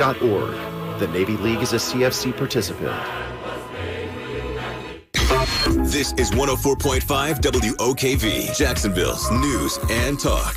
The Navy League is a CFC participant. This is 104.5 WOKV, Jacksonville's news and talk.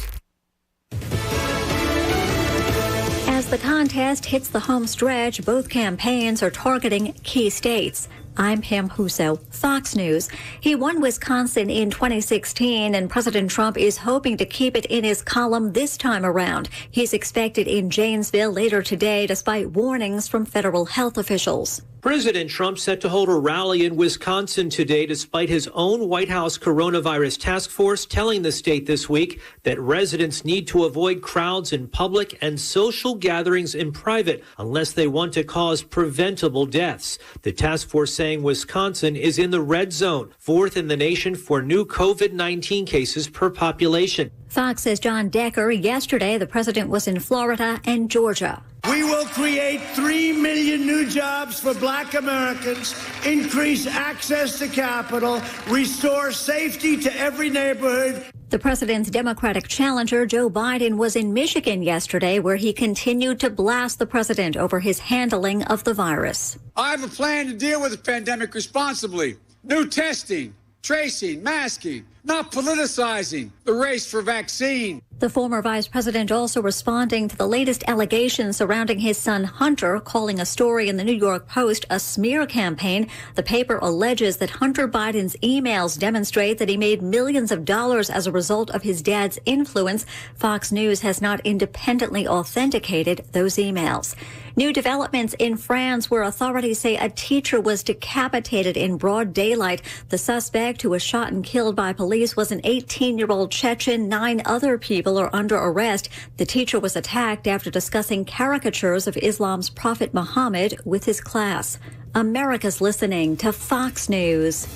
As the contest hits the home stretch, both campaigns are targeting key states. I'm Pam Huso, Fox News. He won Wisconsin in 2016, and President Trump is hoping to keep it in his column this time around. He's expected in Janesville later today, despite warnings from federal health officials. President Trump set to hold a rally in Wisconsin today, despite his own White House coronavirus task force telling the state this week that residents need to avoid crowds in public and social gatherings in private unless they want to cause preventable deaths. The task force saying Wisconsin is in the red zone, fourth in the nation for new COVID-19 cases per population. Fox says John Decker. Yesterday, the president was in Florida and Georgia. We will create 3 million new jobs for Black Americans, increase access to capital, restore safety to every neighborhood. The president's Democratic challenger, Joe Biden, was in Michigan yesterday, where he continued to blast the president over his handling of the virus. I have a plan to deal with the pandemic responsibly. New testing, tracing, masking, not politicizing the race for vaccine. The former vice president also responding to the latest allegations surrounding his son Hunter, calling a story in the New York Post a smear campaign. The paper alleges that Hunter Biden's emails demonstrate that he made millions of dollars as a result of his dad's influence. Fox News has not independently authenticated those emails. New developments in France, where authorities say a teacher was decapitated in broad daylight. The suspect, who was shot and killed by police, was an 18-year-old Chechen. 9 other people are under arrest. The teacher was attacked after discussing caricatures of Islam's Prophet Muhammad with his class. America's listening to Fox News.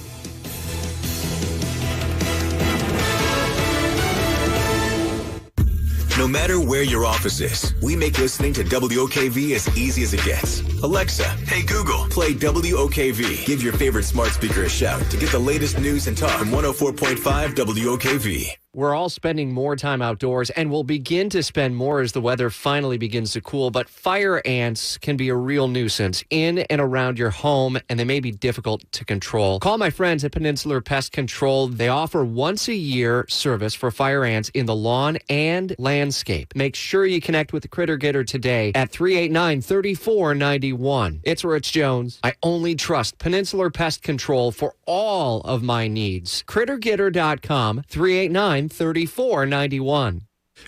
No matter where your office is, we make listening to WOKV as easy as it gets. Alexa, hey Google, play WOKV. Give your favorite smart speaker a shout to get the latest news and talk from 104.5 WOKV. We're all spending more time outdoors and will begin to spend more as the weather finally begins to cool. But fire ants can be a real nuisance in and around your home, and they may be difficult to control. Call my friends at Peninsular Pest Control. They offer once-a-year service for fire ants in the lawn and landscape. Make sure you connect with the Critter Getter today at 389-3491. It's Rich Jones. I only trust Peninsular Pest Control for all of my needs. CritterGetter.com, 389-3491.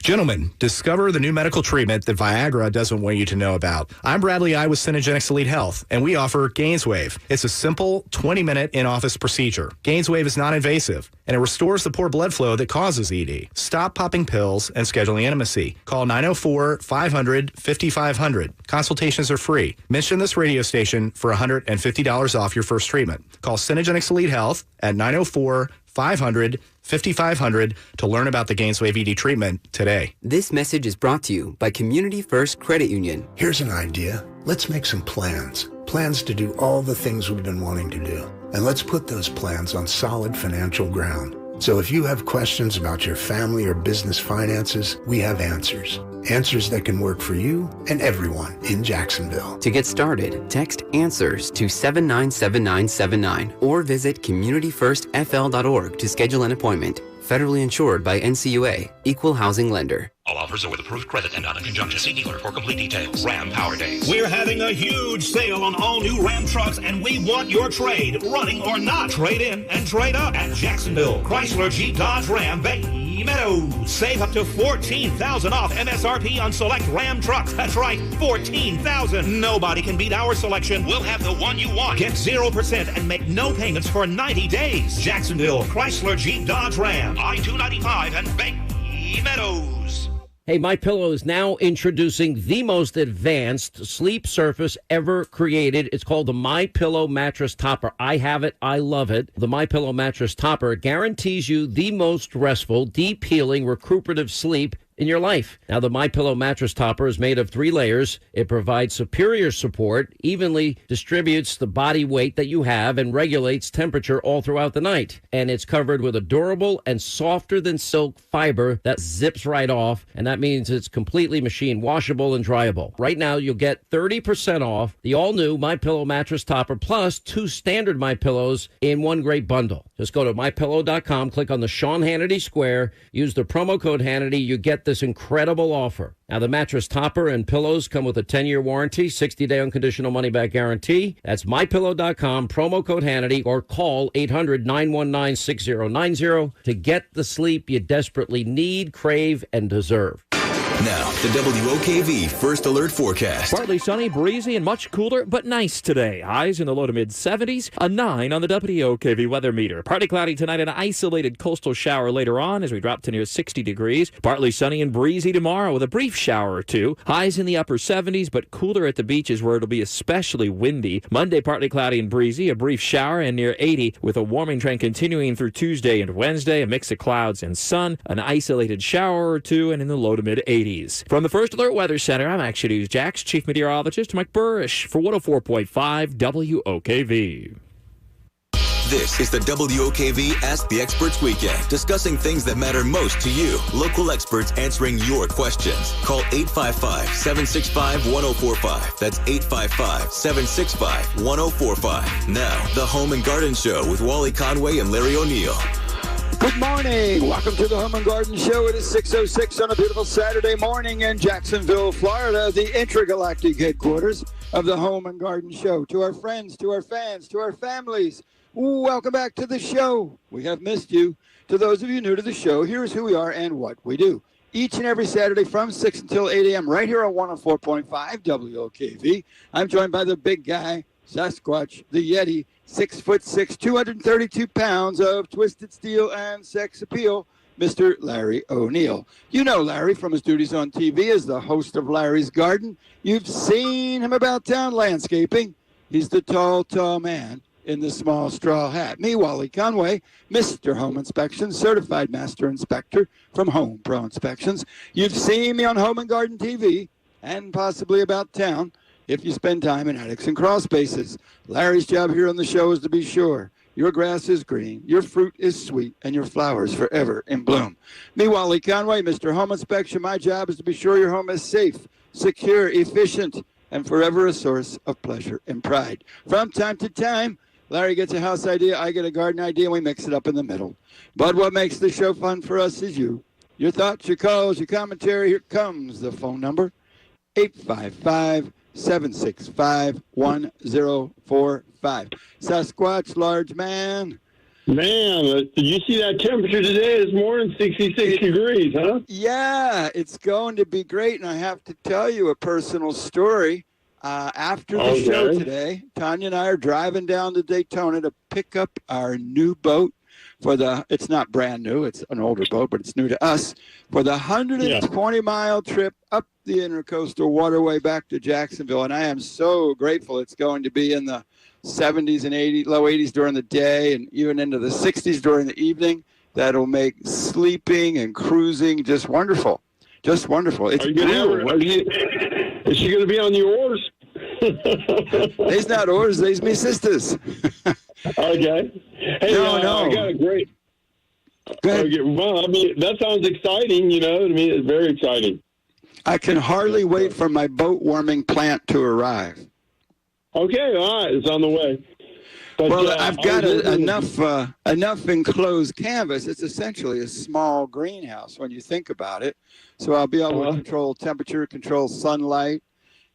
Gentlemen, discover the new medical treatment that Viagra doesn't want you to know about. I'm Bradley I with Synergenics Elite Health, and we offer GainsWave. It's a simple 20-minute in-office procedure. GainsWave is non-invasive, and it restores the poor blood flow that causes ED. Stop popping pills and scheduling intimacy. Call 904-500-5500. Consultations are free. Mention this radio station for $150 off your first treatment. Call Synergenics Elite Health at 904-500-5500 to learn about the GainsWave ED treatment today. This message is brought to you by Community First Credit Union. Here's an idea. Let's make some plans. Plans to do all the things we've been wanting to do. And let's put those plans on solid financial ground. So if you have questions about your family or business finances, we have answers. Answers that can work for you and everyone in Jacksonville. To get started, text ANSWERS to 797979 or visit communityfirstfl.org to schedule an appointment. Federally insured by NCUA, Equal Housing Lender. All offers are with approved credit and not in conjunction. See dealer for complete details. Ram Power Days. We're having a huge sale on all new Ram trucks, and we want your trade, running or not. Trade in and trade up at Jacksonville, Chrysler, Jeep, Dodge, Ram, Bay Meadows. Save up to $14,000 off MSRP on select Ram trucks. That's right, $14,000. Nobody can beat our selection. We'll have the one you want. Get 0% and make no payments for 90 days. Jacksonville, Chrysler, Jeep, Dodge, Ram, I-295 and Bay Meadows. Hey, MyPillow is now introducing the most advanced sleep surface ever created. It's called the MyPillow Mattress Topper. I have it. I love it. The MyPillow Mattress Topper guarantees you the most restful, deep healing, recuperative sleep in your life. Now, the MyPillow mattress topper is made of 3 layers. It provides superior support, evenly distributes the body weight that you have, and regulates temperature all throughout the night. And it's covered with a durable and softer than silk fiber that zips right off, and that means it's completely machine washable and dryable. Right now, you'll get 30% off the all-new MyPillow mattress topper plus 2 standard MyPillows in one great bundle. Just go to MyPillow.com, click on the Sean Hannity square, use the promo code Hannity, you get this incredible offer. Now, the mattress topper and pillows come with a 10-year warranty, 60-day unconditional money-back guarantee. That's MyPillow.com, promo code Hannity, or call 800-919-6090 to get the sleep you desperately need, crave, and deserve. Now, the WOKV First Alert Forecast. Partly sunny, breezy, and much cooler, but nice today. Highs in the low to mid-70s, a 9 on the WOKV weather meter. Partly cloudy tonight, an isolated coastal shower later on as we drop to near 60 degrees. Partly sunny and breezy tomorrow with a brief shower or two. Highs in the upper 70s, but cooler at the beaches where it'll be especially windy. Monday, partly cloudy and breezy, a brief shower and near 80 with a warming trend continuing through Tuesday and Wednesday. A mix of clouds and sun, an isolated shower or two, and in the low to mid-80s. From the First Alert Weather Center, I'm Action News Jax Chief Meteorologist Mike Burrish for 104.5 WOKV. This is the WOKV Ask the Experts Weekend, discussing things that matter most to you. Local experts answering your questions. Call 855-765-1045. That's 855-765-1045. Now, the Home and Garden Show with Wally Conway and Larry O'Neill. Good morning. Welcome to the Home and Garden Show. It is 6:06 on a beautiful Saturday morning in Jacksonville, Florida, the intergalactic headquarters of the Home and Garden Show. To our friends, to our fans, to our families, welcome back to the show. We have missed you. To those of you new to the show, here's who we are and what we do. Each and every Saturday from 6 until 8 a.m. right here on 104.5 WOKV. I'm joined by the big guy, Sasquatch, the Yeti, 6'6", 232 pounds of twisted steel and sex appeal, Mr. Larry O'Neill. You know Larry from his duties on TV as the host of Larry's Garden. You've seen him about town landscaping. He's the tall man in the small straw hat. Me, Wally Conway, Mr. Home Inspection, certified master inspector from Home Pro Inspections. You've seen me on Home and Garden TV and possibly about town if you spend time in attics and crawl spaces. Larry's job here on the show is to be sure your grass is green, your fruit is sweet, and your flowers forever in bloom. Me, Wally Conway, Mr. Home Inspection, my job is to be sure your home is safe, secure, efficient, and forever a source of pleasure and pride. From time to time, Larry gets a house idea, I get a garden idea, and we mix it up in the middle. But what makes the show fun for us is you. Your thoughts, your calls, your commentary. Here comes the phone number, 855-765-1045. Sasquatch, large man. Man, did you see that temperature today? It's more than 66 degrees, huh? Yeah, it's going to be great. And I have to tell you a personal story. After the show today, Tanya and I are driving down to Daytona to pick up our new boat for it's not brand new, it's an older boat, but it's new to us, for the 120-mile trip up the Intercoastal Waterway back to Jacksonville. And I am so grateful. It's going to be in the 70s and 80s, low 80s during the day and even into the 60s during the evening. That'll make sleeping and cruising just wonderful. Just wonderful. It's blue. Is she going to be on the oars? They's not oars. They's me sisters. Okay. Hey, no. I got a great. Go ahead. Okay, well, I mean, that sounds exciting. You know, I mean, it's very exciting. I can hardly wait for my boat warming plant to arrive. Okay, all right, it's on the way. But, well, I've got enough enclosed canvas. It's essentially a small greenhouse when you think about it. So I'll be able to control temperature, control sunlight.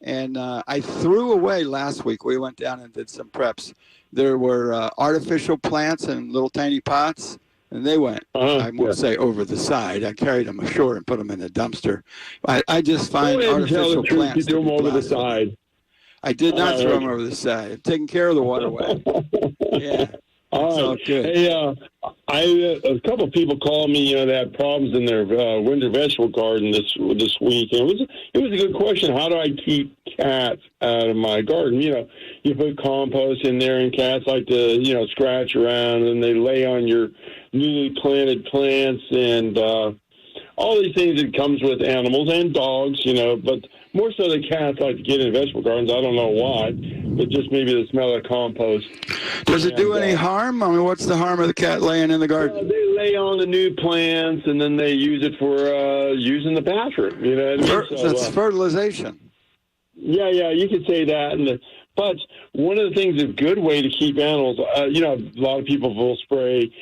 And I threw away last week. We went down and did some preps. There were artificial plants in little tiny pots, and they went, I won't say over the side. I carried them ashore and put them in the dumpster. I just find artificial plants. You threw them over the side. I did not throw them over the side. I'm taking care of the waterway. Yeah. All right. Good. Hey, a couple of people called me. You know, they had problems in their winter vegetable garden this week. And it was a good question. How do I keep cats out of my garden? You know, you put compost in there, and cats like to scratch around, and they lay on your newly planted plants. And all these things that comes with animals and dogs, but more so the cats like to get in vegetable gardens. I don't know why, but just maybe the smell of compost. Does it do any harm? I mean, what's the harm of the cat laying in the garden? They lay on the new plants, and then they use it for using the bathroom. You know what I mean? That's fertilization. Yeah, you could say that. But one of the things, a good way to keep animals, a lot of people will spray,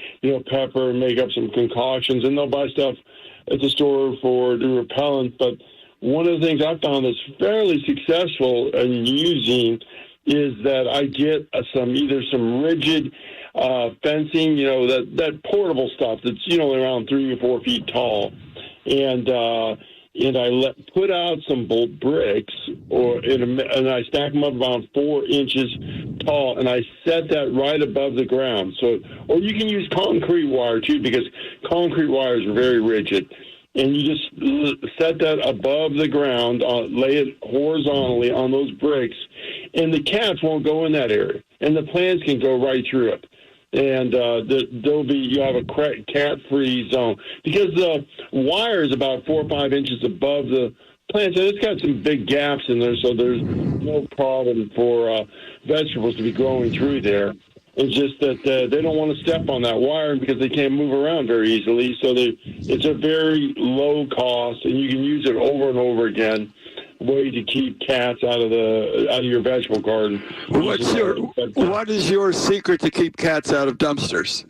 pepper and make up some concoctions, and they'll buy stuff at the store for the repellent. But one of the things I found that's fairly successful in using is that I get either some rigid fencing, that portable stuff that's, around 3 or 4 feet tall. And I put out some bricks, and I stack them up about 4 inches tall, and I set that right above the ground. Or you can use concrete wire too, because concrete wires are very rigid. And you just set that above the ground, lay it horizontally on those bricks, and the cats won't go in that area, and the plants can go right through it. And you have a cat-free zone, because the wire is about 4 or 5 inches above the plants, and it's got some big gaps in there, so there's no problem for vegetables to be growing through there. It's just that they don't want to step on that wire because they can't move around very easily. So it's a very low cost, and you can use it over and over again. Way to keep cats out of your vegetable garden. What is your secret to keep cats out of dumpsters?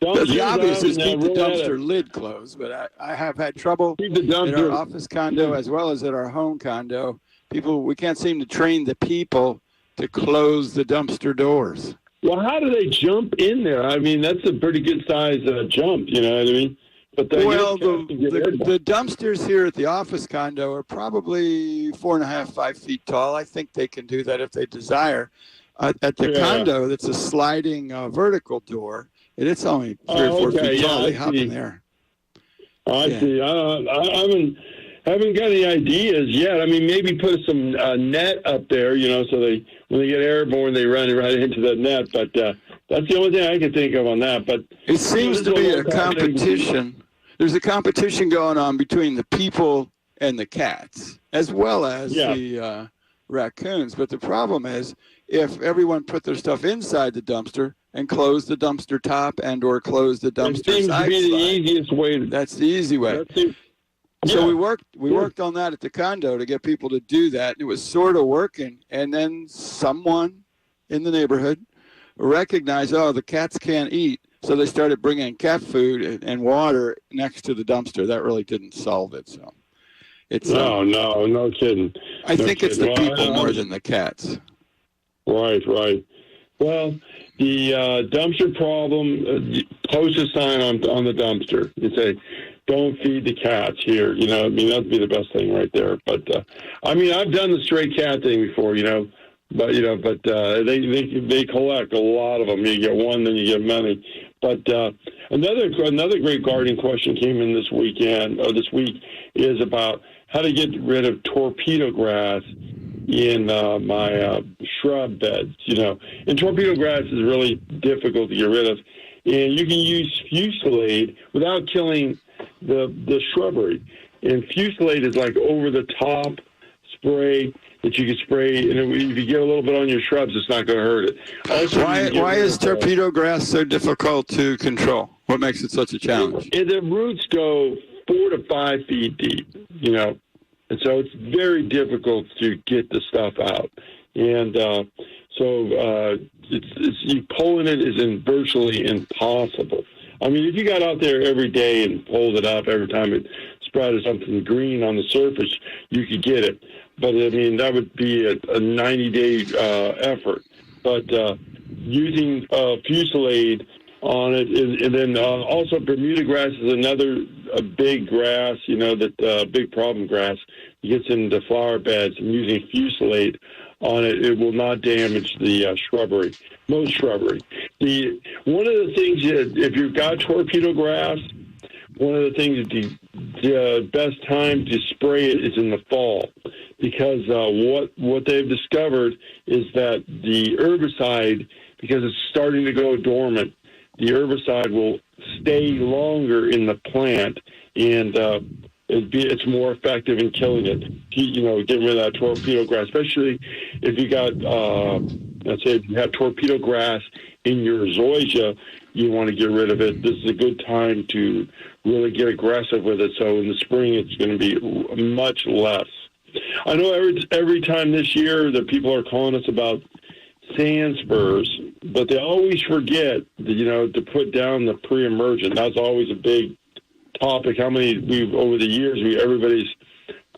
The obvious is keep the dumpster lid closed, but I have had trouble in our office condo as well as at our home condo. We can't seem to train the people to close the dumpster doors. Well, how do they jump in there? I mean, that's a pretty good size jump, you know what I mean? But the dumpsters here at the office condo are probably 4.5, 5 feet tall. I think they can do that if they desire. At the condo, that's a sliding vertical door, and it's only 3 or 4 feet tall. They hop in there. I see. I haven't got any ideas yet. I mean, maybe put some net up there, so when they get airborne, they run right into the net. But that's the only thing I can think of on that. But it seems to be a competition. There's a competition going on between the people and the cats, as well as the raccoons. But the problem is, if everyone put their stuff inside the dumpster and close the dumpster top or close the dumpster side, the easiest way. That's the easy way. So we worked on that at the condo to get people to do that. It was sort of working, and then someone in the neighborhood recognized, the cats can't eat. So they started bringing cat food and water next to the dumpster. That really didn't solve it. So it's no kidding. I think it's the people more than the cats. Right. Well, the dumpster problem. Post a sign on the dumpster. You say, "Don't feed the cats here." I mean, that'd be the best thing right there. But I've done the stray cat thing before. But they collect a lot of them. You get one, then you get many. But another great gardening question came in this week is about how to get rid of torpedo grass in my shrub beds. And torpedo grass is really difficult to get rid of, and you can use Fusilade without killing the shrubbery. And Fusilade is like over the top spray that you can spray, and if you get a little bit on your shrubs, it's not going to hurt it. Also, why is torpedo grass so difficult to control? What makes it such a challenge? The roots go 4 to 5 feet deep, and so it's very difficult to get the stuff out. And it's pulling it is virtually impossible. I mean, if you got out there every day and pulled it up every time it sprouted something green on the surface, you could get it. But, I mean, that would be a 90-day effort. But using Fusilade on it, and then also Bermuda grass is another big grass, big problem grass. It gets into flower beds, and using Fusilade on it, it will not damage the shrubbery, most shrubbery. One of the things, if you've got torpedo grass, one of the things, the best time to spray it is in the fall, because what they've discovered is that the herbicide, because it's starting to go dormant, the herbicide will stay longer in the plant and it's more effective in killing it. Getting rid of that torpedo grass, especially if you got, let's say, if you have torpedo grass in your zoysia, you want to get rid of it. This is a good time to really get aggressive with it. So in the spring, it's going to be much less. I know every time this year that people are calling us about sand spurs, but they always forget, to put down the pre-emergent. That's always a big topic. Over the years, everybody's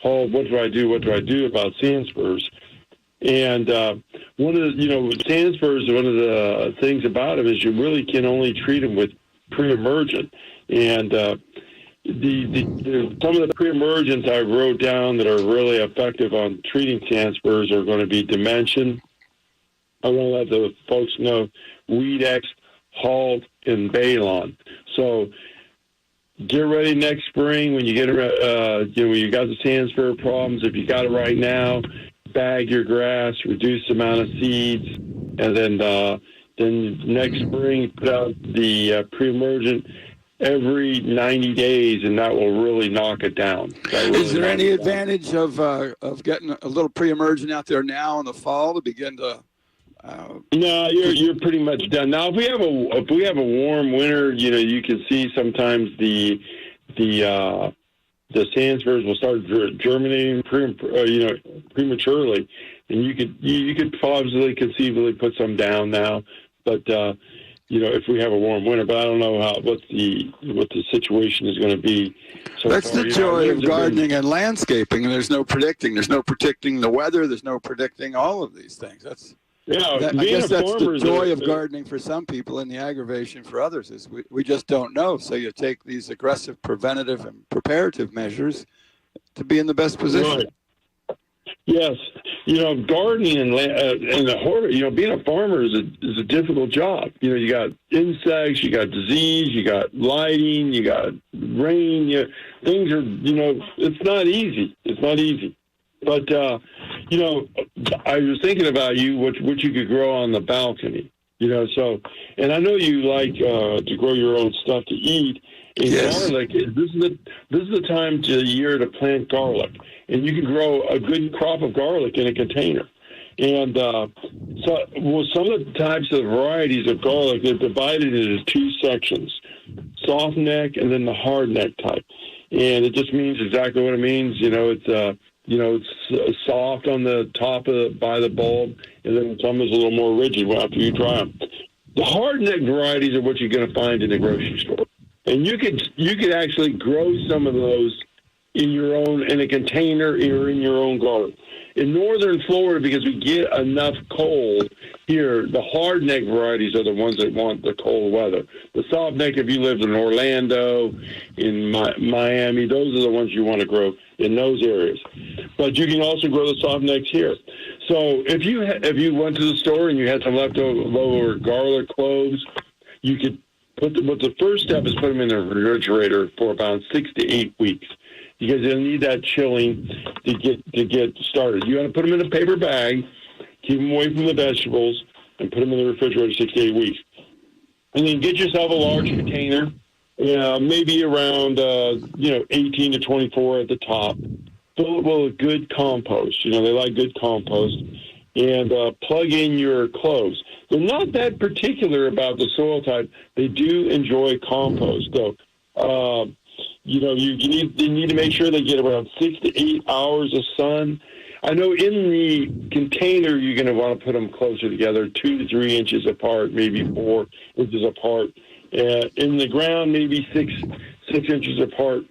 called, what do I do about sand spurs? And one of the, sand spurs, one of the things about them is you really can only treat them with pre-emergent. And some of the pre-emergents I wrote down that are really effective on treating sand spurs are going to be Dimension. I want to let the folks know Weedex, Halt, and Balon. So get ready next spring when you get when you got the sand spur problems. If you got it right now, bag your grass, reduce the amount of seeds, and then next spring put out the pre-emergent every 90 days, and that will really knock it down. Is there any advantage of getting a little pre-emergent out there now in the fall to begin to? No, you're pretty much done. Now, if we have a warm winter, you can see sometimes the sand spurs will start germinating prematurely, and you could possibly conceivably put some down now, but if we have a warm winter. But I don't know what the situation is going to be. That's the joy of gardening and landscaping. There's no predicting. There's no predicting the weather. There's no predicting all of these things. I guess that's the joy of gardening for some people, and the aggravation for others is we just don't know. So you take these aggressive preventative and preparative measures to be in the best position. Right. Yes, gardening and the horticulture, being a farmer is a difficult job. You got insects, you got disease, you got lighting, you got rain. Things are, it's not easy. It's not easy. But, I was thinking about what you could grow on the balcony, and I know you like to grow your own stuff to eat. And yes. Garlic, this is the time of the year to plant garlic. And you can grow a good crop of garlic in a container. And some of the types of varieties of garlic, they're divided into two sections, soft neck and then the hard neck type. And it just means exactly what it means. It's soft on the top by the bulb, and then some is a little more rigid after you dry them. The hard neck varieties are what you're going to find in the grocery store, and you could actually grow some of those in a container or in your own garden. In northern Florida, because we get enough cold here, the hard neck varieties are the ones that want the cold weather. The soft neck, if you lived in Orlando, in Miami, those are the ones you want to grow in those areas. But you can also grow the soft necks here. So if you went to the store and you had some leftover garlic cloves, you could but the first step is put them in the refrigerator for about 6 to 8 weeks, because you'll need that chilling to get started. You want to put them in a paper bag, keep them away from the vegetables, and put them in the refrigerator 6 to 8 weeks. And then get yourself a large container, maybe around 18 to 24 at the top. Fill it with good compost. They like good compost. And plug in your cloves. They're not that particular about the soil type. They do enjoy compost, though. You need to make sure they get around 6 to 8 hours of sun. I know in the container you're going to want to put them closer together, 2 to 3 inches apart, maybe 4 inches apart. In the ground, maybe 6 inches apart.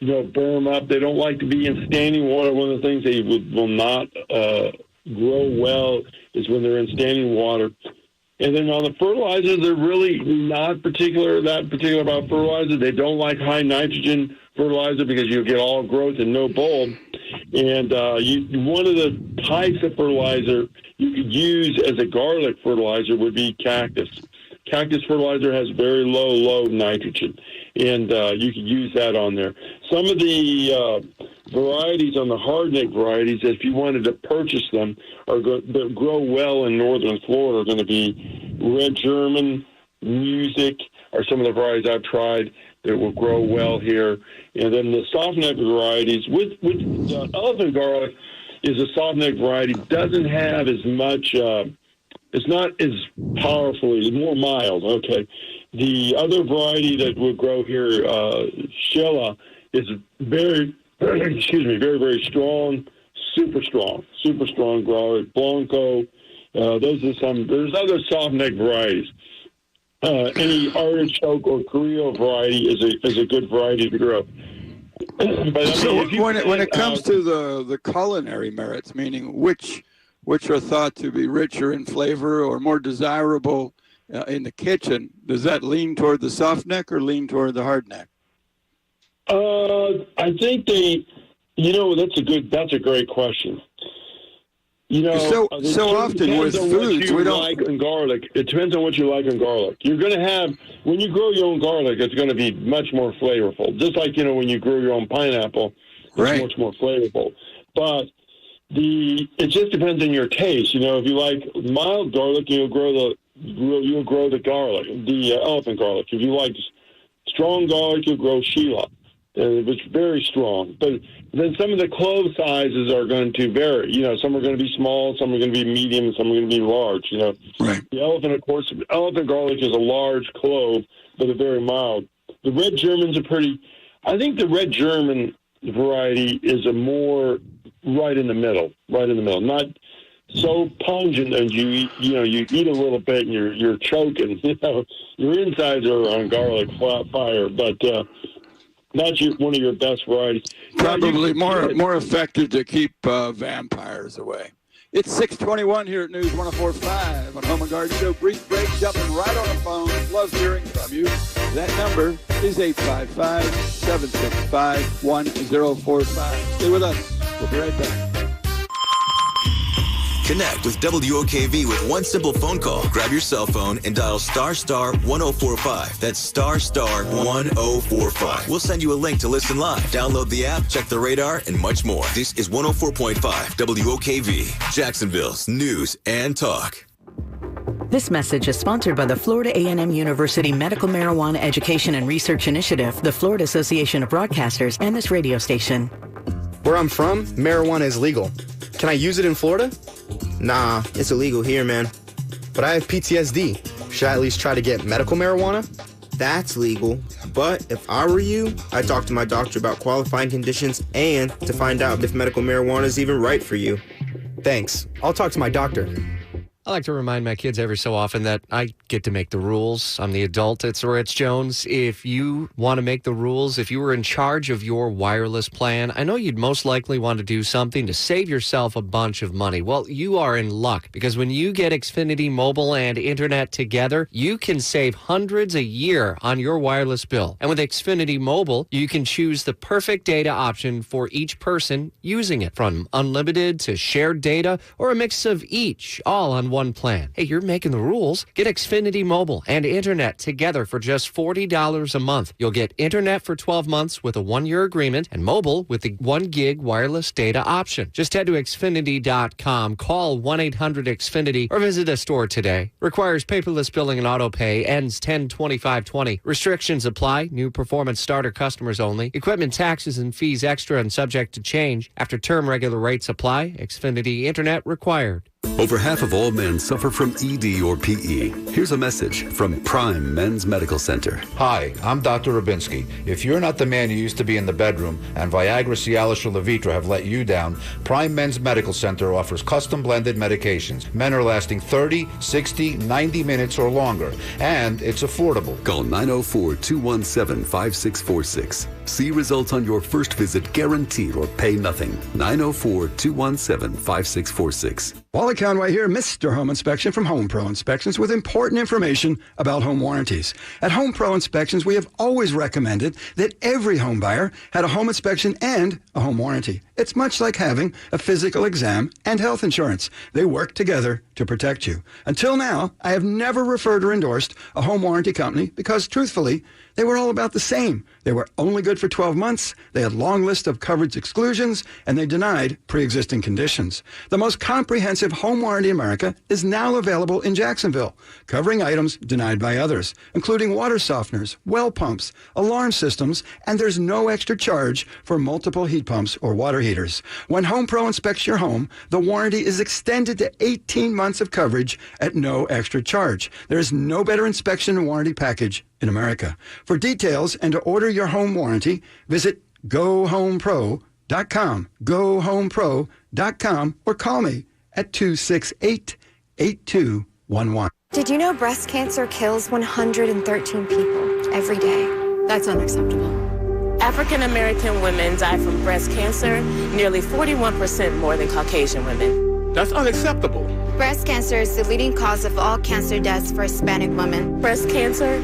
Burn them up. They don't like to be in standing water. One of the things they will not grow well is when they're in standing water. And then on the fertilizer, they're really not that particular about fertilizer. They don't like high nitrogen fertilizer because you'll get all growth and no bulb. And one of the types of fertilizer you could use as a garlic fertilizer would be cactus. Cactus fertilizer has very low nitrogen, and you could use that on there. Some of the varieties on the hardneck varieties, if you wanted to purchase them, that grow well in northern Florida, are going to be Red German, Music, are some of the varieties I've tried. that will grow well here. And then the soft neck varieties, with elephant garlic is a soft neck variety, doesn't have as much, it's not as powerful, it's more mild, okay. The other variety that will grow here, Sheila, is very, very, very strong, super strong grower. Blanco, those are some, there's other soft neck varieties. Any artichoke or Carrillo variety is a good variety to grow. But, so when it comes to the culinary merits, meaning which are thought to be richer in flavor or more desirable in the kitchen, does that lean toward the soft neck or lean toward the hard neck? I think that's a great question. So often with foods, we don't like in garlic. It depends on what you like in garlic. You're going to have, when you grow your own garlic, it's going to be much more flavorful. Just like, when you grow your own pineapple, it's much more flavorful. But it just depends on your taste. If you like mild garlic, you'll grow the garlic, the elephant garlic. If you like strong garlic, you'll grow Sheila. It's very strong. But then some of the clove sizes are going to vary. Some are going to be small, some are going to be medium, and some are going to be large. Right. The elephant garlic is a large clove, but they're very mild. The red German's I think the red German variety is a more right in the middle. Not so pungent that you eat a little bit and you're choking. Your insides are on garlic fire, but that's one of your best varieties. Probably more effective to keep vampires away. It's 6:21 here at News 104.5 on Home and Garden Show. Brief break, jumping right on the phone. Love hearing from you. That number is 855-765-1045. Stay with us. We'll be right back. Connect with WOKV with one simple phone call. Grab your cell phone and dial *1045. That's *1045. We'll send you a link to listen live. Download the app, check the radar, and much more. This is 104.5 WOKV, Jacksonville's news and talk. This message is sponsored by the Florida A&M University Medical Marijuana Education and Research Initiative, the Florida Association of Broadcasters, and this radio station. Where I'm from, marijuana is legal. Can I use it in Florida? Nah, it's illegal here, man. But I have PTSD. Should I at least try to get medical marijuana? That's legal. But if I were you, I'd talk to my doctor about qualifying conditions and to find out if medical marijuana is even right for you. Thanks. I'll talk to my doctor. I like to remind my kids every so often that I get to make the rules. I'm the adult. It's Rich Jones. If you want to make the rules, if you were in charge of your wireless plan, I know you'd most likely want to do something to save yourself a bunch of money. Well, you are in luck because when you get Xfinity Mobile and Internet together, you can save hundreds a year on your wireless bill. And with Xfinity Mobile, you can choose the perfect data option for each person using it, from unlimited to shared data or a mix of each, all on one plan. Hey, you're making the rules. Get Xfinity Mobile and Internet together for just $40 a month. You'll get Internet for 12 months with a 1-year agreement and mobile with the 1 gig wireless data option. Just head to Xfinity.com, call 1-800-XFINITY, or visit a store today. Requires paperless billing and auto pay. Ends 10/25/20. Restrictions apply. New performance starter customers only. Equipment taxes and fees extra and subject to change. After term, regular rates apply. Xfinity Internet required. Over half of all men suffer from ED or PE. Here's a message from Prime Men's Medical Center. Hi, I'm Dr. Rubinsky. If you're not the man you used to be in the bedroom and Viagra, Cialis, or Levitra have let you down, Prime Men's Medical Center offers custom blended medications. Men are lasting 30, 60, 90 minutes or longer, and it's affordable. Call 904-217-5646. See results on your first visit guaranteed or pay nothing. 904-217-5646. Wally Conway here, Mr. Home Inspection from Home Pro Inspections, with important information about home warranties. At Home Pro Inspections, we have always recommended that every home buyer had a home inspection and a home warranty. It's much like having a physical exam and health insurance. They work together to protect you. Until now, I have never referred or endorsed a home warranty company because, truthfully, they were all about the same. They They were only good for 12 months. They had long list of coverage exclusions, and they denied pre-existing conditions. The most comprehensive home warranty in America is now available in Jacksonville, covering items denied by others, including water softeners, well pumps, alarm systems, and there's no extra charge for multiple heat pumps or water heaters. When Home Pro inspects your home, the warranty is extended to 18 months of coverage at no extra charge. There is no better inspection and warranty package in America. For details and to order your home warranty, visit GoHomePro.com, GoHomePro.com, or call me at 268-8211. Did you know breast cancer kills 113 people every day? That's unacceptable. African American women die from breast cancer nearly 41% more than Caucasian women. That's unacceptable. Breast cancer is the leading cause of all cancer deaths for Hispanic women. Breast cancer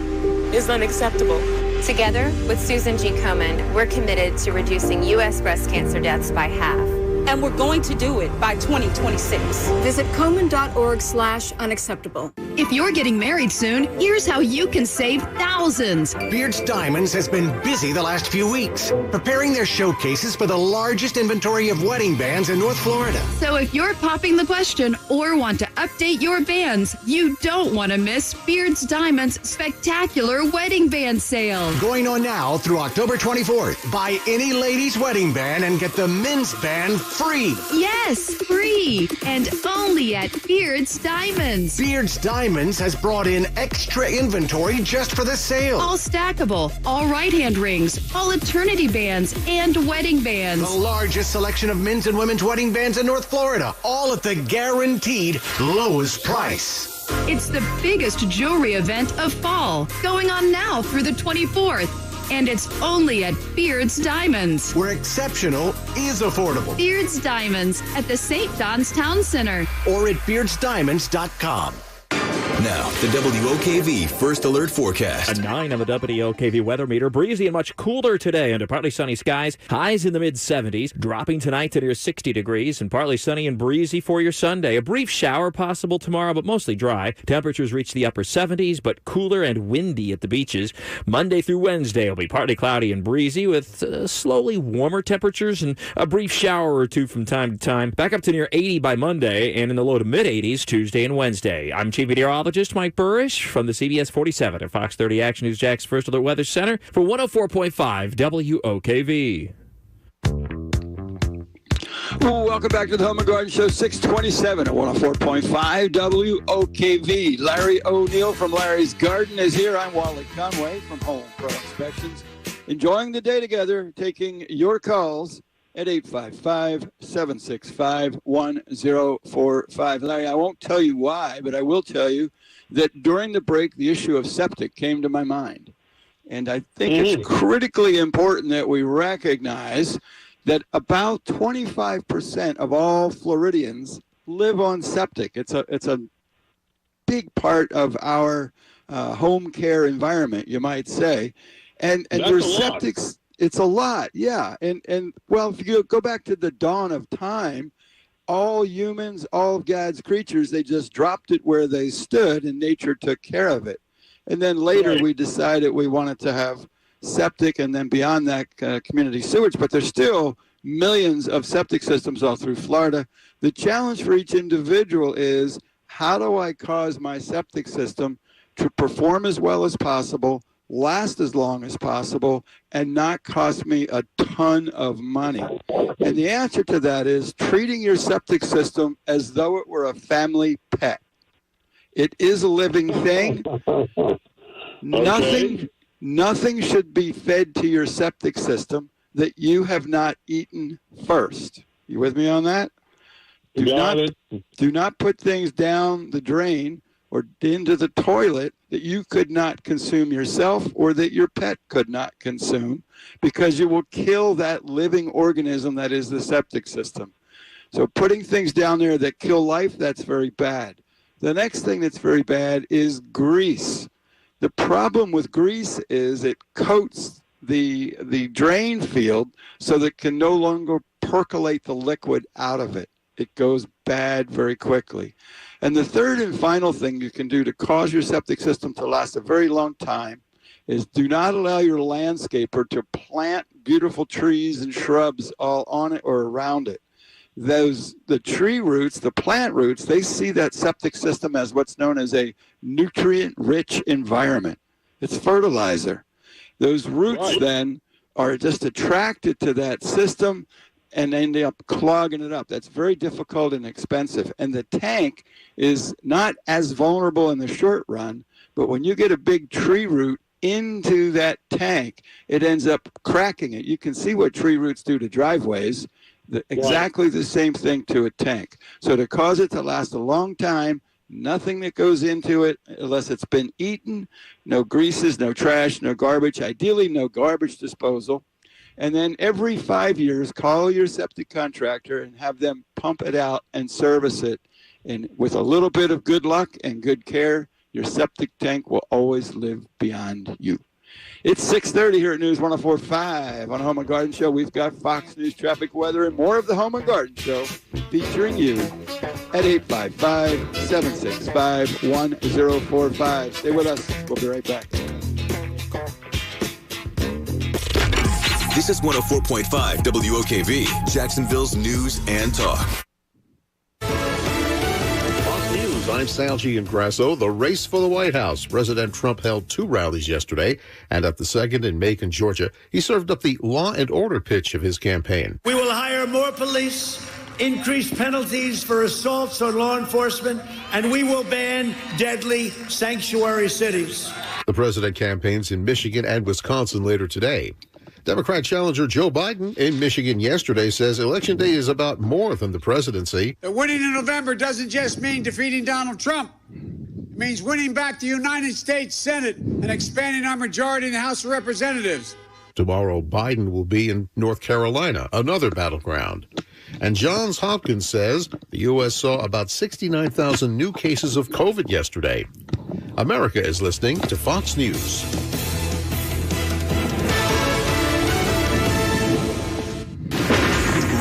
is unacceptable. Together with Susan G. Komen, we're committed to reducing U.S. breast cancer deaths by half. And we're going to do it by 2026. Visit Komen.org/unacceptable. If you're getting married soon, here's how you can save thousands. Beards Diamonds has been busy the last few weeks, preparing their showcases for the largest inventory of wedding bands in North Florida. So if you're popping the question or want to update your bands, you don't want to miss Beards Diamonds' spectacular wedding band sale. Going on now through October 24th. Buy any ladies' wedding band and get the men's band free. Yes, free. And only at Beards Diamonds. Beards Diamonds has brought in extra inventory just for the sale. All stackable, all right-hand rings, all eternity bands, and wedding bands. The largest selection of men's and women's wedding bands in North Florida, all at the guaranteed lowest price. It's the biggest jewelry event of fall, going on now through the 24th. And it's only at Beards Diamonds. Where exceptional is affordable. Beards Diamonds at the St. John's Town Center. Or at beardsdiamonds.com. Now, the WOKV First Alert Forecast. A 9 on the WOKV weather meter. Breezy and much cooler today under partly sunny skies. Highs in the mid-70s. Dropping tonight to near 60 degrees. And partly sunny and breezy for your Sunday. A brief shower possible tomorrow, but mostly dry. Temperatures reach the upper 70s, but cooler and windy at the beaches. Monday through Wednesday will be partly cloudy and breezy with slowly warmer temperatures and a brief shower or two from time to time. Back up to near 80 by Monday and in the low to mid-80s Tuesday and Wednesday. I'm Chief Meteorologist Mike Burrish from the CBS 47 at Fox 30 Action News Jack's First Alert Weather Center for 104.5 WOKV. Welcome back to the Home and Garden Show, 627 at 104.5 WOKV. Larry O'Neill from Larry's Garden is here. I'm Wally Conway from Home Pro Inspections. Enjoying the day together, taking your calls at 855-765-1045. Larry, I won't tell you why, but I will tell you that during the break, the issue of septic came to my mind. And I think it's critically important that we recognize that about 25% of all Floridians live on septic. It's a big part of our home care environment, you might say. And your septic's, it's a lot, yeah. And well, if you go back to the dawn of time, all humans, all of God's creatures, they just dropped it where they stood and nature took care of it. And then later we decided we wanted to have septic and then beyond that community sewage, but there's still millions of septic systems all through Florida. The challenge for each individual is, how do I cause my septic system to perform as well as possible, last as long as possible, and not cost me a ton of money? And the answer to that is treating your septic system as though it were a family pet. It is a living thing. Nothing should be fed to your septic system that you have not eaten first. You with me on that? Do not put things down the drain or into the toilet that you could not consume yourself or that your pet could not consume, because you will kill that living organism that is the septic system. So putting things down there that kill life, that's very bad. The next thing that's very bad is grease. The problem with grease is it coats the drain field so that it can no longer percolate the liquid out of it. It goes bad very quickly. And the third and final thing you can do to cause your septic system to last a very long time is do not allow your landscaper to plant beautiful trees and shrubs all on it or around it. The tree roots, the plant roots, they see that septic system as what's known as a nutrient-rich environment. It's fertilizer. Those roots then are just attracted to that system and end up clogging it up. That's very difficult and expensive. And the tank is not as vulnerable in the short run, but when you get a big tree root into that tank, it ends up cracking it. You can see what tree roots do to driveways. Exactly the same thing to a tank. So to cause it to last a long time, nothing that goes into it unless it's been eaten, no greases, no trash, no garbage, ideally no garbage disposal. And then every 5 years, call your septic contractor and have them pump it out and service it. And with a little bit of good luck and good care, your septic tank will always live beyond you. It's 6:30 here at News 104.5 on Home and Garden Show. We've got Fox News traffic, weather, and more of the Home and Garden Show featuring you at 855-765-1045. Stay with us. We'll be right back. This is 104.5 WOKV, Jacksonville's news and talk. I'm Sal Giangrasso. The race for the White House. President Trump held 2 rallies yesterday, and at the second in Macon, Georgia, he served up the law and order pitch of his campaign. We will hire more police, increase penalties for assaults on law enforcement, and we will ban deadly sanctuary cities. The president campaigns in Michigan and Wisconsin later today. Democrat challenger Joe Biden in Michigan yesterday says Election Day is about more than the presidency. Winning in November doesn't just mean defeating Donald Trump. It means winning back the United States Senate and expanding our majority in the House of Representatives. Tomorrow, Biden will be in North Carolina, another battleground. And Johns Hopkins says the U.S. saw about 69,000 new cases of COVID yesterday. America is listening to Fox News.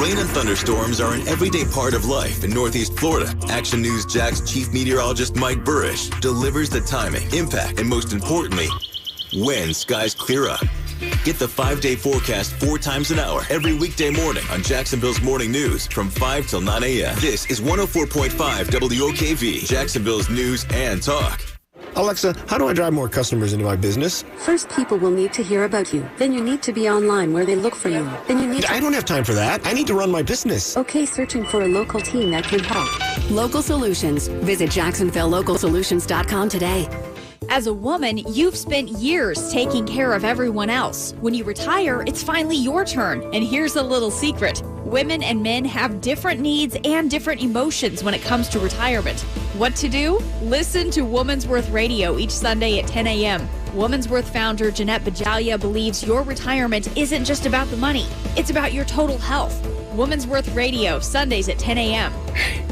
Rain and thunderstorms are an everyday part of life in Northeast Florida. Action News Jack's chief meteorologist Mike Burrish delivers the timing, impact, and most importantly, when skies clear up. Get the 5-day forecast 4 times an hour every weekday morning on Jacksonville's Morning News from 5 till 9 a.m. This is 104.5 WOKV, Jacksonville's news and talk. Alexa, how do I drive more customers into my business? First, people will need to hear about you. Then you need to be online where they look for you. Then you need I don't have time for that. I need to run my business. Okay, searching for a local team that can help. Local Solutions. Visit JacksonvilleLocalSolutions.com today. As a woman, you've spent years taking care of everyone else. When you retire, it's finally your turn. And here's a little secret. Women and men have different needs and different emotions when it comes to retirement. What to do? Listen to Woman's Worth Radio each Sunday at 10 a.m. Woman's Worth founder Jeanette Bajalia believes your retirement isn't just about the money. It's about your total health. Woman's Worth Radio, Sundays at 10 a.m.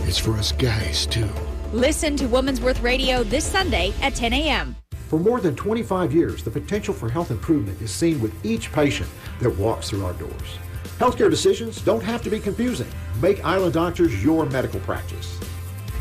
It's for us guys, too. Listen to Woman's Worth Radio this Sunday at 10 a.m. For more than 25 years, the potential for health improvement is seen with each patient that walks through our doors. Healthcare decisions don't have to be confusing. Make Island Doctors your medical practice.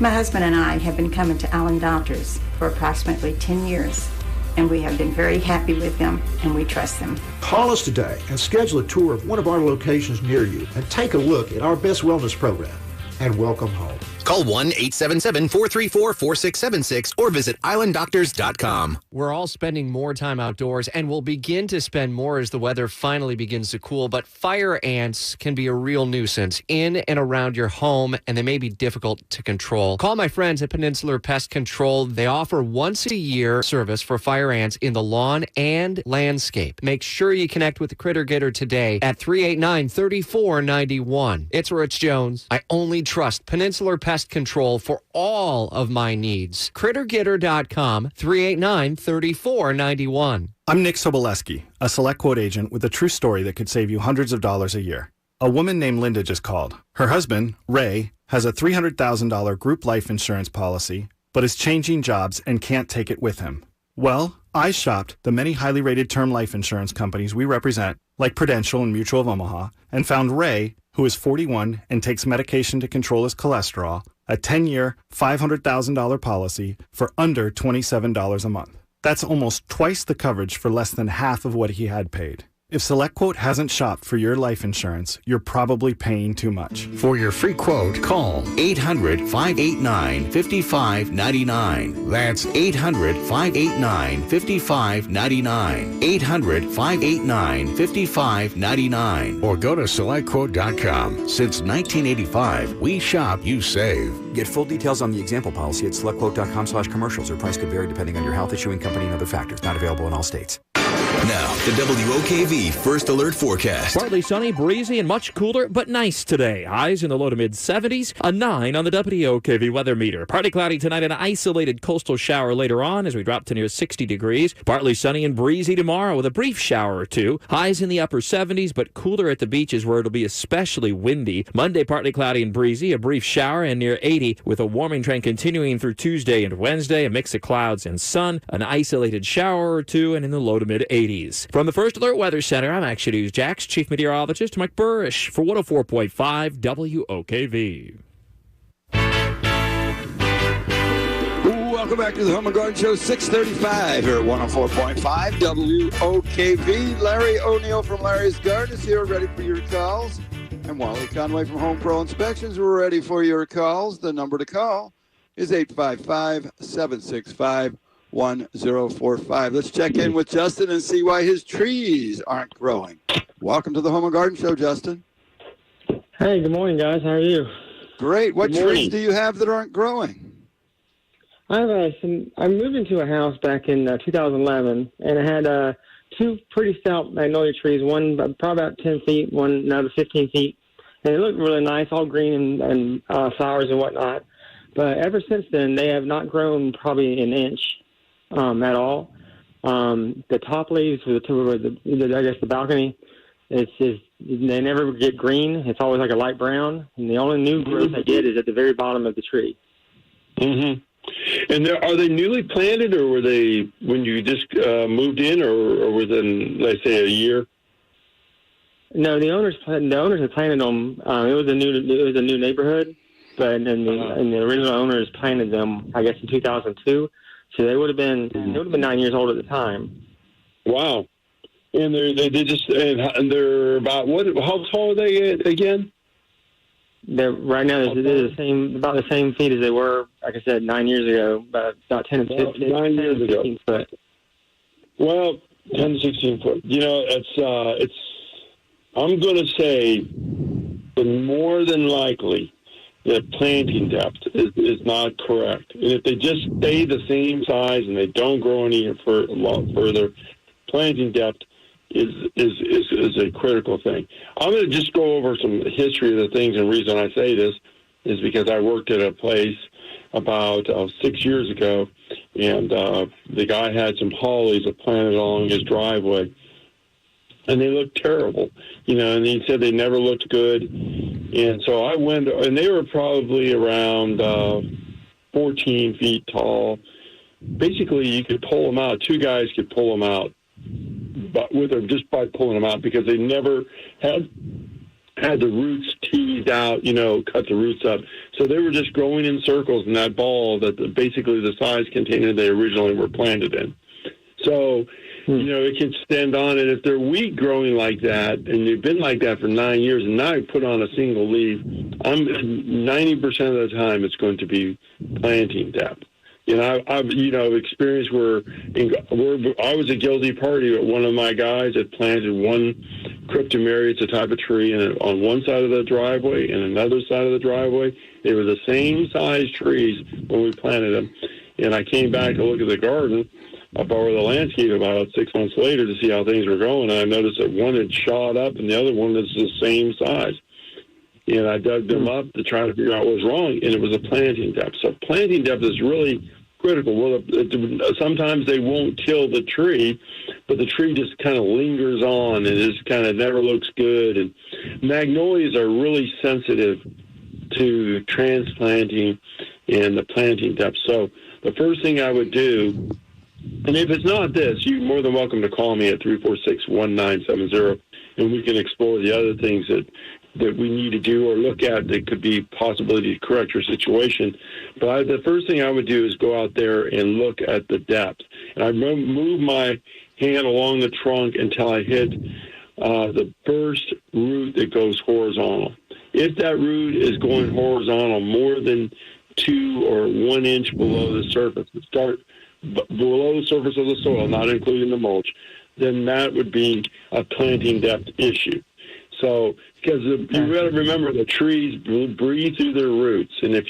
My husband and I have been coming to Island Doctors for approximately 10 years, and we have been very happy with them, and we trust them. Call us today and schedule a tour of one of our locations near you and take a look at our Best Wellness program. And welcome home. Call 1-877-434-4676 or visit islanddoctors.com. We're all spending more time outdoors and will begin to spend more as the weather finally begins to cool. But fire ants can be a real nuisance in and around your home, and they may be difficult to control. Call my friends at Peninsular Pest Control. They offer once-a-year service for fire ants in the lawn and landscape. Make sure you connect with the Critter Getter today at 389-3491. It's Rich Jones. I only trust Peninsular Pest Control for all of my needs. CritterGetter.com, 389-3491. I'm Nick Soboleski, a Select Quote agent with a true story that could save you hundreds of dollars a year. A woman named Linda just called. Her husband, Ray, has a $300,000 group life insurance policy, but is changing jobs and can't take it with him. Well, I shopped the many highly rated term life insurance companies we represent, like Prudential and Mutual of Omaha, and found Ray, who is 41 and takes medication to control his cholesterol, a 10-year, $500,000 policy for under $27 a month. That's almost twice the coverage for less than half of what he had paid. If SelectQuote hasn't shopped for your life insurance, you're probably paying too much. For your free quote, call 800-589-5599. That's 800-589-5599. 800-589-5599. Or go to SelectQuote.com. Since 1985, we shop, you save. Get full details on the example policy at SelectQuote.com/commercials. Or price could vary depending on your health, issuing company, and other factors. Not available in all states. Now, the WOKV First Alert Forecast. Partly sunny, breezy, and much cooler, but nice today. Highs in the low to mid-70s, a 9 on the WOKV weather meter. Partly cloudy tonight, an isolated coastal shower later on as we drop to near 60 degrees. Partly sunny and breezy tomorrow with a brief shower or two. Highs in the upper 70s, but cooler at the beaches where it'll be especially windy. Monday, partly cloudy and breezy, a brief shower and near 80 with a warming trend continuing through Tuesday and Wednesday, a mix of clouds and sun, an isolated shower or two, and in the low to mid-80s. From the First Alert Weather Center, I'm Action News Jax Chief Meteorologist Mike Burrish for 104.5 WOKV. Welcome back to the Home and Garden Show, 635 here at 104.5 WOKV. Larry O'Neill from Larry's Garden is here, ready for your calls. And Wally Conway from Home Pro Inspections, we're ready for your calls. The number to call is 855-765-1045. Let's check in with Justin and see why his trees aren't growing. Welcome to the Home and Garden Show, Justin. Hey, good morning, guys. How are you? Great. What trees do you have that aren't growing? I moved into a house back in 2011, and I had two pretty stout magnolia trees, one probably about 10 feet, one another 15 feet. And they looked really nice, all green and flowers and whatnot. But ever since then, they have not grown probably an inch. At all. The top leaves for the balcony, they never get green. It's always like a light brown, and the only new growth I get is at the very bottom of the tree. Mm-hmm. And are they newly planted, or were they when you just moved in, or within, let's say, a year? No, the owners had planted them. It was a new neighborhood, but and the original owners planted them, I guess, in 2002. So they would have been 9 years old at the time. Wow. And they're about how tall are they again? They're right now they're about the same feet as they were, like I said, 9 years ago, about 10 and 15. 9 years ago. 15 foot. Well, 10 to 16 foot. You know, it's. I'm going to say, that more than likely, the planting depth is not correct. And if they just stay the same size and they don't grow any further, planting depth is a critical thing. I'm going to just go over some history of the things, and the reason I say this is because I worked at a place about 6 years ago, and the guy had some hollies planted along his driveway, and they looked terrible, you know, and he said they never looked good. And so I went, and they were probably around 14 feet tall. Basically, you could pull them out. Two guys could pull them out, but with them just by pulling them out, because they never had the roots teased out, you know, cut the roots up. So they were just growing in circles in that ball that basically the size container they originally were planted in. So, you know, it can stand on. And if they're weak growing like that, and they've been like that for 9 years, and now I put on a single leaf, 90% of the time it's going to be planting depth. You know, I've experienced where I was a guilty party. One of my guys had planted one cryptomeria, it's a type of tree, and on one side of the driveway and another side of the driveway, they were the same size trees when we planted them. And I came back to look at the garden or the landscape about 6 months later to see how things were going, and I noticed that one had shot up and the other one was the same size. And I dug them up to try to figure out what was wrong, and it was a planting depth. So planting depth is really critical. Well, sometimes they won't kill the tree, but the tree just kind of lingers on and just kind of never looks good. And magnolias are really sensitive to transplanting and the planting depth. So the first thing I would do, and if it's not this, you're more than welcome to call me at 346-1970, and we can explore the other things that that we need to do or look at that could be possibility to correct your situation. But the first thing I would do is go out there and look at the depth. And I move my hand along the trunk until I hit the first root that goes horizontal. If that root is going horizontal more than 2 or 1 inch below the surface, start below the surface of the soil, not including the mulch, then that would be a planting depth issue. So, because you've got to remember the trees breathe through their roots, and if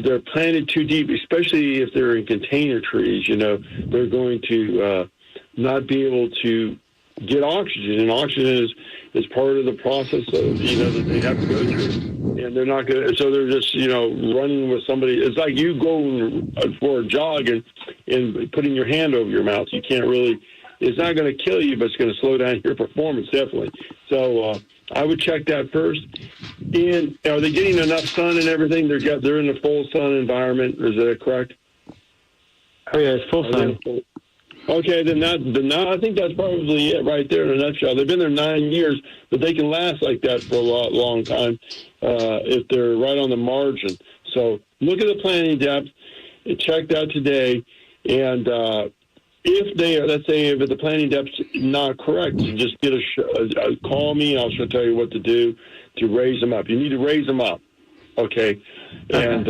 they're planted too deep, especially if they're in container trees, they're going to not be able to get oxygen, and oxygen is part of the process of that they have to go through, and they're not going. So they're just running with somebody. It's like you going for a jog and putting your hand over your mouth. You can't really. It's not going to kill you, but it's going to slow down your performance definitely. So I would check that first. And are they getting enough sun and everything? They're in a full sun environment. Is that correct? Oh yeah, it's full sun. Okay, then I think that's probably it right there in a nutshell. They've been there 9 years, but they can last like that for a long time if they're right on the margin. So look at the planting depth, check that today, and if they are, let's say if the planting depth's not correct, just get call me, and I'll tell you what to do to raise them up. You need to raise them up. Okay, and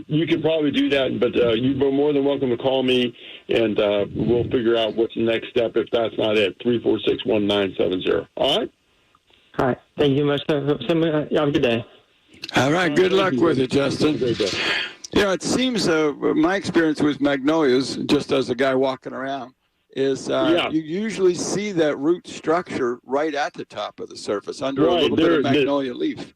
you could probably do that, but you're more than welcome to call me, and we'll figure out what's the next step if that's not it. 346-1970. All right? All right. Thank you much. Have a good day. All right. Good luck with it, Justin. It seems my experience with magnolias, just as a guy walking around, is you usually see that root structure right at the top of the surface under a little bit of magnolia leaf.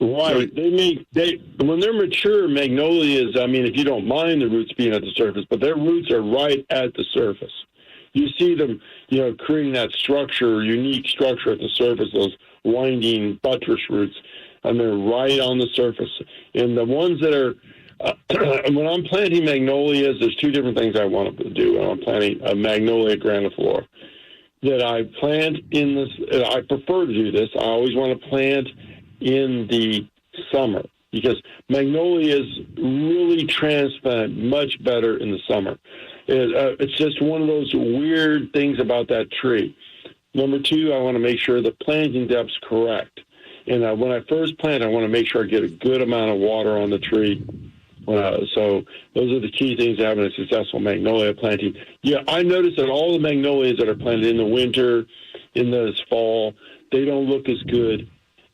Right. So, when they're mature, magnolias, if you don't mind the roots being at the surface, but their roots are right at the surface. You see them, creating that unique structure at the surface, those winding buttress roots, and they're right on the surface. And the ones that are, when I'm planting magnolias, there's 2 different things I want to do when I'm planting a magnolia grandiflora. That I plant in this, I prefer to do this. I always want to plant in the summer because magnolias really transplant much better in the summer. It's just one of those weird things about that tree. Number 2, I want to make sure the planting depth's correct. And when I first plant, I want to make sure I get a good amount of water on the tree. So those are the key things to having a successful magnolia planting. Yeah, I noticed that all the magnolias that are planted in the winter, in this fall, they don't look as good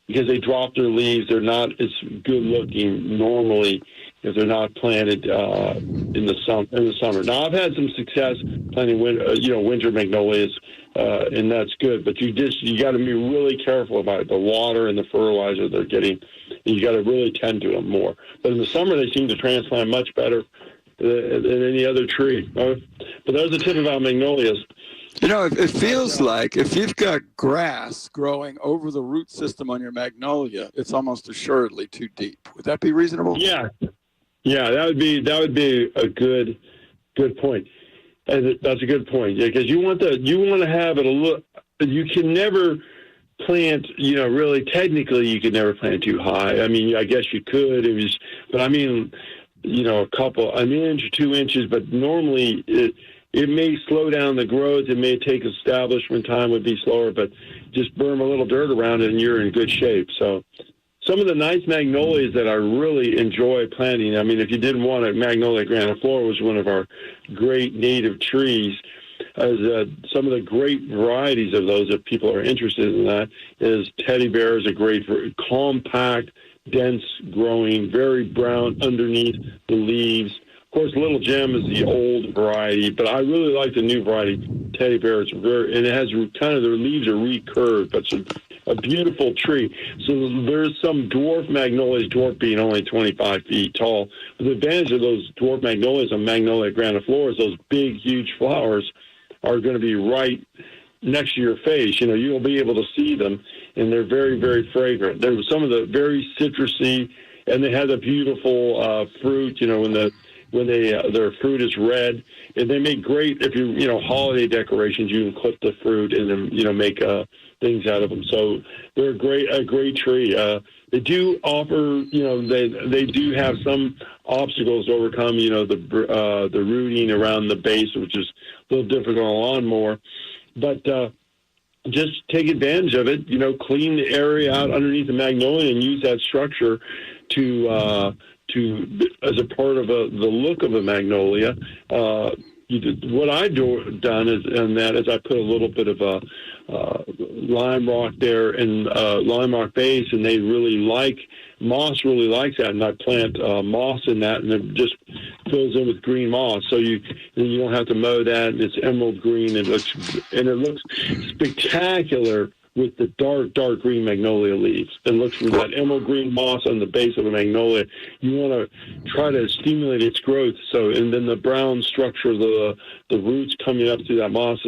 because they drop their leaves. They're not as good looking normally if they're not planted in the summer. Now I've had some success planting winter magnolias, and that's good. But you got to be really careful about the water and the fertilizer they're getting. And you got to really tend to them more. But in the summer they seem to transplant much better than any other tree. But there's a tip about magnolias. It feels like if you've got grass growing over the root system on your magnolia, it's almost assuredly too deep. Would that be reasonable? Yeah, that would be a good point. And that's a good point. Yeah, because you want to have it a look. You can never plant. Really technically, you could never plant too high. I guess you could. But an inch or 2 inches. But normally it may slow down the growth. It may take establishment time would be slower, but just burn a little dirt around it and you're in good shape. So some of the nice magnolias that I really enjoy planting, if you didn't want it, Magnolia grandiflora was one of our great native trees. Some of the great varieties of those, if people are interested in that, is Teddy Bear is a great, compact, dense growing, very brown underneath the leaves. Of course, Little Gem is the old variety, but I really like the new variety, Teddy Bear. And it has kind of, their leaves are recurved, but it's a beautiful tree. So there's some dwarf magnolias, dwarf being only 25 feet tall. But the advantage of those dwarf magnolias and Magnolia grandiflora is those big, huge flowers are going to be right next to your face. You'll be able to see them, and they're very, very fragrant. They're some of the very citrusy, and they have a beautiful fruit, when their fruit is red, and they make great holiday decorations. You can clip the fruit and then make things out of them. So they're a great tree. They do offer, they do have some obstacles to overcome. The rooting around the base, which is a little difficult on a lawnmower, but just take advantage of it. Clean the area out underneath the magnolia and use that structure to as a part of the look of a magnolia. What I've done is I put a little bit of a lime rock there and lime rock base, and moss really likes that, and I plant moss in that, and it just fills in with green moss. So you don't have to mow that, and it's emerald green. It looks spectacular with the dark green magnolia leaves. It looks with that emerald green moss on the base of a magnolia. You want to try to stimulate its growth. And then the brown structure of the roots coming up through that moss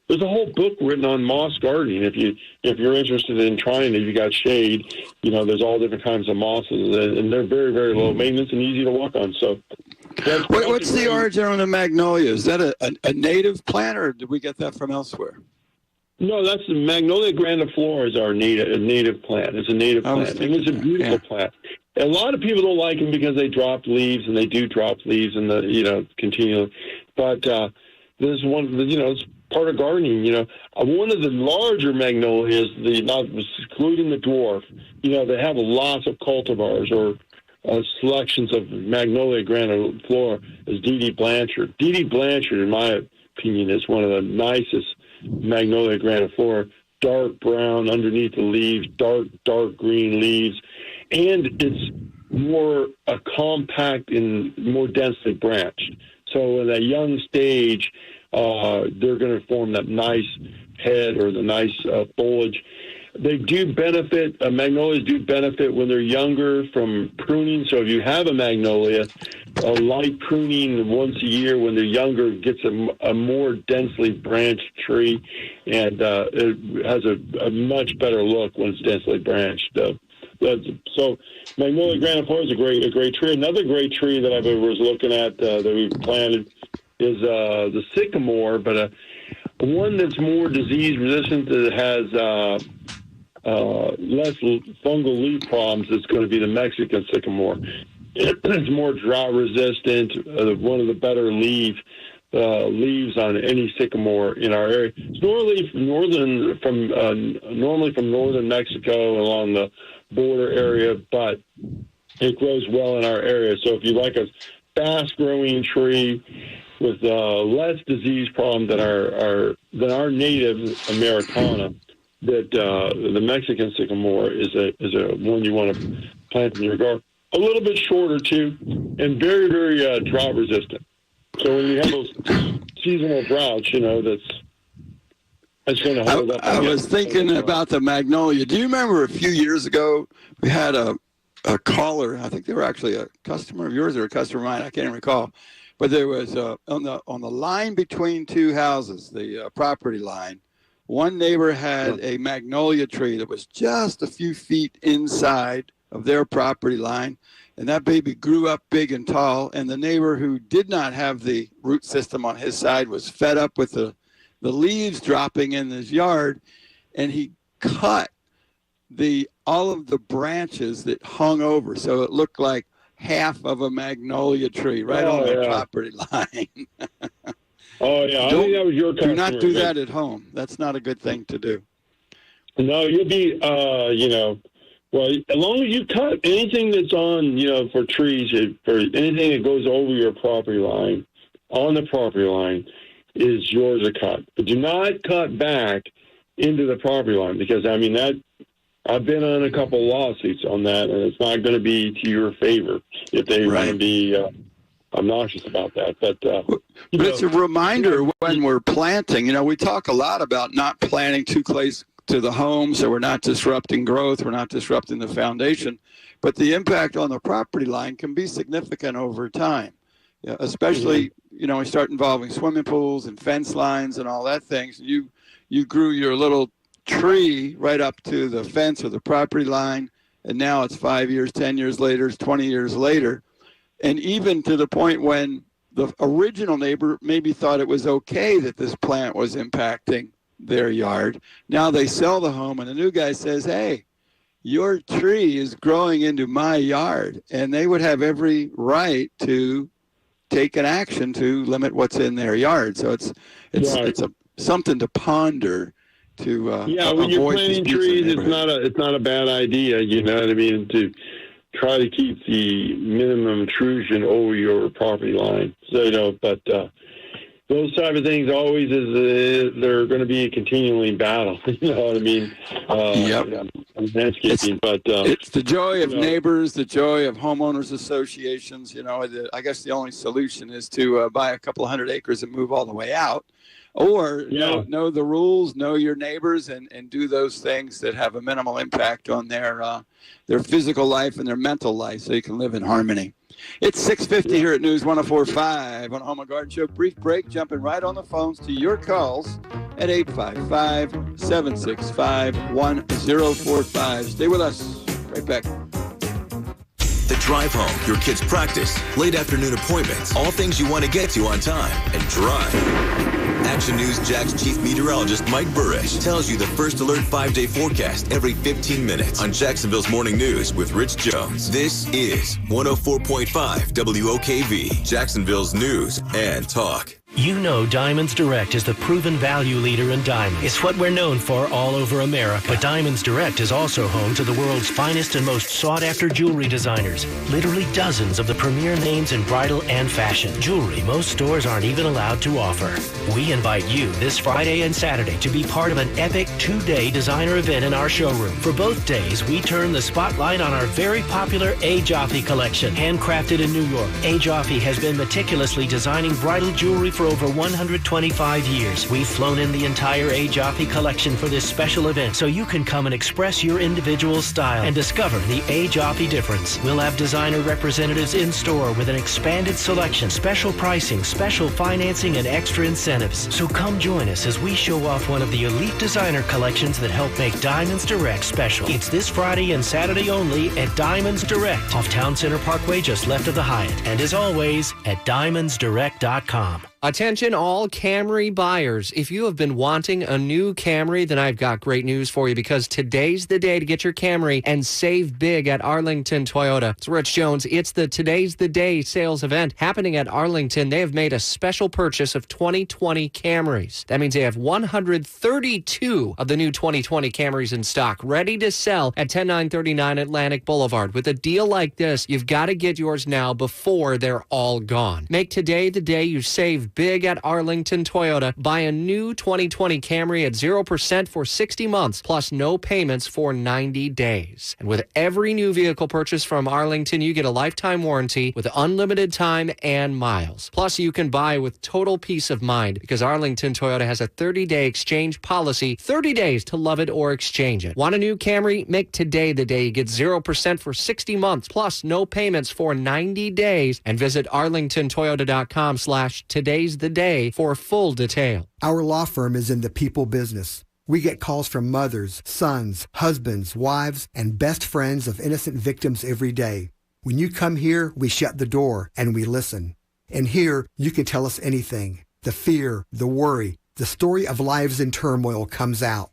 there's a whole book written on moss gardening. If you're interested in trying it, you got shade. There's all different kinds of mosses, and they're very, very low maintenance and easy to walk on. So, what's the origin on the magnolia? Is that a native plant, or did we get that from elsewhere? No, that's the Magnolia grandiflora is our native plant. It's a native plant, and it's a beautiful plant. A lot of people don't like them because they drop leaves, and they do drop leaves in continually. But this is one, it's part of gardening. One of the larger magnolias, not excluding the dwarf, they have lots of cultivars or selections of Magnolia grandiflora. Is D.D. Blanchard. D.D. Blanchard, in my opinion, is one of the nicest Magnolia grandiflora. Dark brown underneath the leaves, dark green leaves, and it's more compact and more densely branched. So in that young stage, they're going to form that nice head or the nice foliage. They do benefit, magnolias do benefit when they're younger from pruning. So if you have a magnolia, light pruning once a year when they're younger gets a more densely branched tree, and it has a much better look when it's densely branched. So Magnolia grandiflora is a great tree. Another great tree that I was looking at that we planted is the sycamore, but one that's more disease resistant, that has less fungal leaf problems, is going to be the Mexican sycamore. It's more drought resistant, one of the better leaves on any sycamore in our area. It's normally from northern Mexico along the border area, but it grows well in our area. So if you like a fast-growing tree with less disease problem than our native Americana, that the Mexican sycamore is a one you want to plant in your garden. A little bit shorter too, and very, very drought resistant. So when you have those seasonal droughts, that's going to hold up. I was thinking about the magnolia. Do you remember a few years ago we had a caller? I think they were actually a customer of yours or a customer of mine. I can't recall. But there was on the line between two houses, the property line. One neighbor had a magnolia tree that was just a few feet inside of their property line, and that baby grew up big and tall. And the neighbor who did not have the root system on his side was fed up with the leaves dropping in his yard, and he cut all of the branches that hung over, so it looked like half of a magnolia tree on the property line. Oh, yeah. I think that was your customer. Do not do that at home. That's not a good thing to do. No, you'll be, well, as long as you cut anything that's on, for trees, for anything that goes over your property line, on the property line, is yours to cut. But do not cut back into the property line, because, I've been on a couple lawsuits on that, and it's not going to be to your favor if they want to be obnoxious about that. But it's a reminder when we're planting. We talk a lot about not planting too close to the home, so we're not disrupting growth, we're not disrupting the foundation. But the impact on the property line can be significant over time, especially we start involving swimming pools and fence lines and all that things. You grew your little tree right up to the fence or the property line, and now it's 5 years, 10 years later, 20 years later, And even to the point when the original neighbor maybe thought it was okay that this plant was impacting their yard. Now they sell the home, and the new guy says, hey, your tree is growing into my yard. And they would have every right to take an action to limit what's in their yard. So it's something to ponder. When you're planting trees, it's not a bad idea. You know what I mean? To try to keep the minimum intrusion over your property line. So but those type of things always they're going to be a continuing battle. You know what I mean? Landscaping, it's the joy of neighbors, the joy of homeowners associations. I guess the only solution is to buy a couple of 100 acres and move all the way out. Or know the rules, know your neighbors, and do those things that have a minimal impact on their physical life and their mental life, so you can live in harmony. It's 6:50 here at News 104.5 on Home and Garden Show. Brief break, jumping right on the phones to your calls at 855-765-1045. Stay with us. Right back. The drive home, your kids' practice, late afternoon appointments, all things you want to get to on time, and drive. Action News Jack's chief meteorologist Mike Burrish tells you the first alert 5-day forecast every 15 minutes on Jacksonville's Morning News with Rich Jones. This is 104.5 WOKV, Jacksonville's news and talk. You know Diamonds Direct is the proven value leader in diamonds. It's what we're known for all over America. But Diamonds Direct is also home to the world's finest and most sought-after jewelry designers. Literally dozens of the premier names in bridal and fashion. Jewelry most stores aren't even allowed to offer. We invite you this Friday and Saturday to be part of an epic 2-day designer event in our showroom. For both days, we turn the spotlight on our very popular A. Jaffe collection. Handcrafted in New York, A. Jaffe has been meticulously designing bridal jewelry for over 125 years. We've flown in the entire A. Jaffe collection for this special event, so you can come and express your individual style and discover the A. Jaffe difference. We'll have designer representatives in store with an expanded selection, special pricing, special financing, and extra incentives. So come join us as we show off one of the elite designer collections that help make Diamonds Direct special. It's this Friday and Saturday only at Diamonds Direct, off Town Center Parkway, just left of the Hyatt. And as always, at diamondsdirect.com. Attention all Camry buyers. If you have been wanting a new Camry, then I've got great news for you, because today's the day to get your Camry and save big at Arlington Toyota. It's Rich Jones. It's the Today's the Day sales event happening at Arlington. They have made a special purchase of 2020 Camrys. That means they have 132 of the new 2020 Camrys in stock, ready to sell at 10939 Atlantic Boulevard. With a deal like this, you've got to get yours now before they're all gone. Make today the day you save big at Arlington Toyota. Buy a new 2020 Camry at 0% for 60 months, plus no payments for 90 days. And with every new vehicle purchase from Arlington, you get a lifetime warranty with unlimited time and miles. Plus, you can buy with total peace of mind, because Arlington Toyota has a 30-day exchange policy, 30 days to love it or exchange it. Want a new Camry? Make today the day you get 0% for 60 months, plus no payments for 90 days. And visit arlingtontoyota.com/today's the day for full detail. Our law firm is in the people business. We get calls from mothers, sons, husbands, wives, and best friends of innocent victims every day. When you come here, we shut the door and we listen. And here, you can tell us anything. The fear, the worry, the story of lives in turmoil comes out.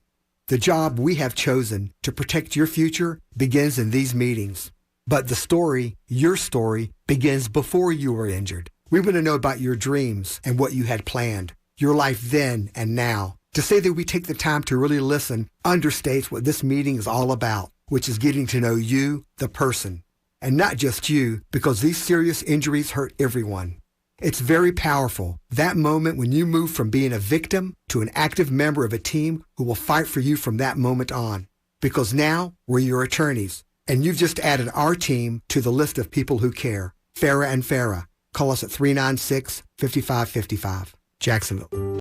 The job we have chosen to protect your future begins in these meetings. But the story, your story, begins before you were injured. We want to know about your dreams and what you had planned, your life then and now. To say that we take the time to really listen understates what this meeting is all about, which is getting to know you, the person. And not just you, because these serious injuries hurt everyone. It's very powerful, that moment when you move from being a victim to an active member of a team who will fight for you from that moment on. Because now we're your attorneys, and you've just added our team to the list of people who care. Farah and Farah. Call us at 396-5555. Jacksonville.